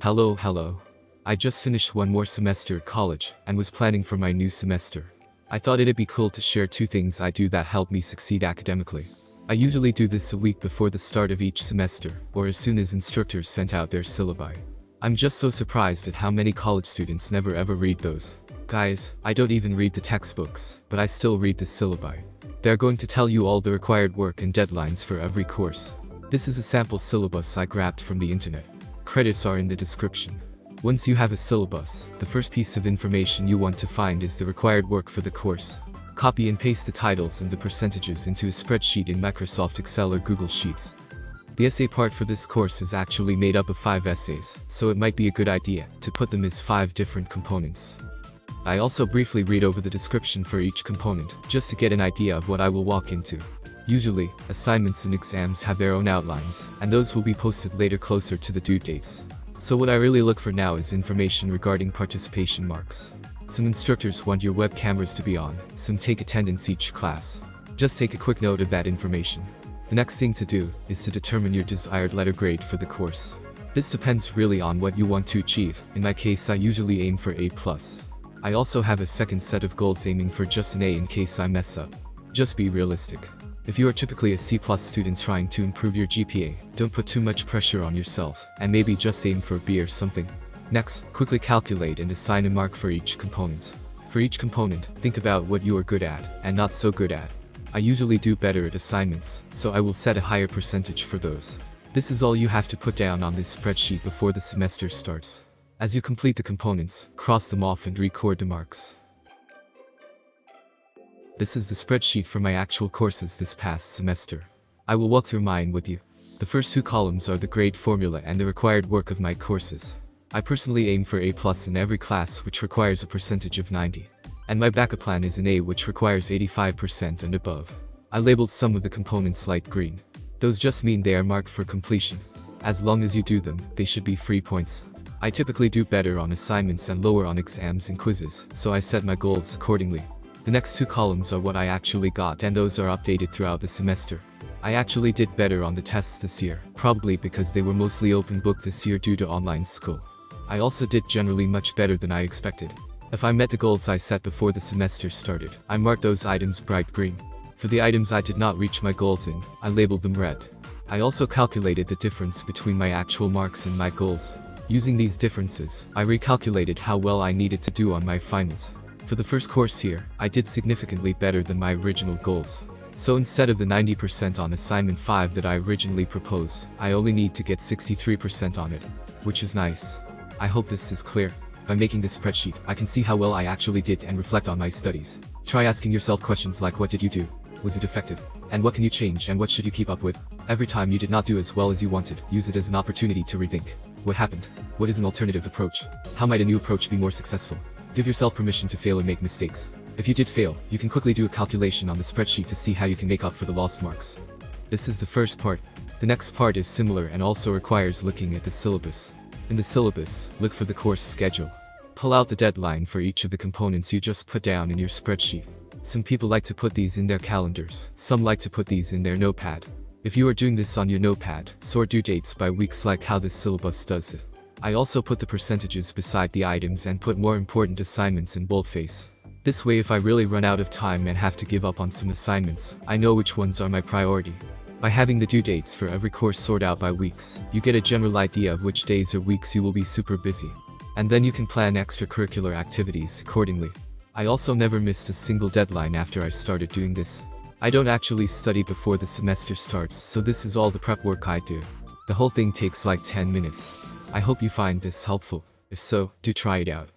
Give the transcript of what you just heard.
Hello. I just finished one more semester at college and was planning for my new semester. I thought it'd be cool to share 2 things I do that help me succeed academically. I usually do this a week before the start of each semester, or as soon as instructors sent out their syllabi. I'm just so surprised at how many college students never ever read those. Guys, I don't even read the textbooks, but I still read the syllabi. They're going to tell you all the required work and deadlines for every course. This is a sample syllabus I grabbed from the internet. Credits are in the description. Once you have a syllabus, the first piece of information you want to find is the required work for the course. Copy and paste the titles and the percentages into a spreadsheet in Microsoft Excel or Google Sheets. The essay part for this course is actually made up of 5 essays, so it might be a good idea to put them as 5 different components. I also briefly read over the description for each component, just to get an idea of what I will walk into. Usually, assignments and exams have their own outlines, and those will be posted later closer to the due dates. So what I really look for now is information regarding participation marks. Some instructors want your web cameras to be on, some take attendance each class. Just take a quick note of that information. The next thing to do is to determine your desired letter grade for the course. This depends really on what you want to achieve. In my case, I usually aim for A+. I also have a second set of goals aiming for just an A in case I mess up. Just be realistic. If you are typically a C+ student trying to improve your GPA, don't put too much pressure on yourself, and maybe just aim for a B or something. Next, quickly calculate and assign a mark for each component. For each component, think about what you are good at, and not so good at. I usually do better at assignments, so I will set a higher percentage for those. This is all you have to put down on this spreadsheet before the semester starts. As you complete the components, cross them off and record the marks. This is the spreadsheet for my actual courses this past semester. I will walk through mine with you. The first 2 columns are the grade formula and the required work of my courses. I personally aim for A+ in every class, which requires a percentage of 90. And my backup plan is an A, which requires 85% and above. I labeled some of the components light green. Those just mean they are marked for completion. As long as you do them, they should be free points. I typically do better on assignments and lower on exams and quizzes, so I set my goals accordingly. The next 2 columns are what I actually got, and those are updated throughout the semester. I actually did better on the tests this year, probably because they were mostly open book this year due to online school. I also did generally much better than I expected. If I met the goals I set before the semester started, I marked those items bright green. For the items I did not reach my goals in, I labeled them red. I also calculated the difference between my actual marks and my goals. Using these differences, I recalculated how well I needed to do on my finals. For the first course here, I did significantly better than my original goals. So instead of the 90% on assignment 5 that I originally proposed, I only need to get 63% on it, which is nice. I hope this is clear. By making this spreadsheet, I can see how well I actually did and reflect on my studies. Try asking yourself questions like, what did you do? Was it effective? And what can you change, and what should you keep up with? Every time you did not do as well as you wanted, use it as an opportunity to rethink. What happened? What is an alternative approach? How might a new approach be more successful? Give yourself permission to fail and make mistakes. If you did fail, you can quickly do a calculation on the spreadsheet to see how you can make up for the lost marks. This is the first part. The next part is similar and also requires looking at the syllabus. In the syllabus, look for the course schedule. Pull out the deadline for each of the components you just put down in your spreadsheet. Some people like to put these in their calendars, some like to put these in their notepad. If you are doing this on your notepad, sort due dates by weeks like how this syllabus does it. I also put the percentages beside the items and put more important assignments in boldface. This way, if I really run out of time and have to give up on some assignments, I know which ones are my priority. By having the due dates for every course sorted out by weeks, you get a general idea of which days or weeks you will be super busy. And then you can plan extracurricular activities accordingly. I also never missed a single deadline after I started doing this. I don't actually study before the semester starts, so this is all the prep work I do. The whole thing takes like 10 minutes. I hope you find this helpful. If so, do try it out.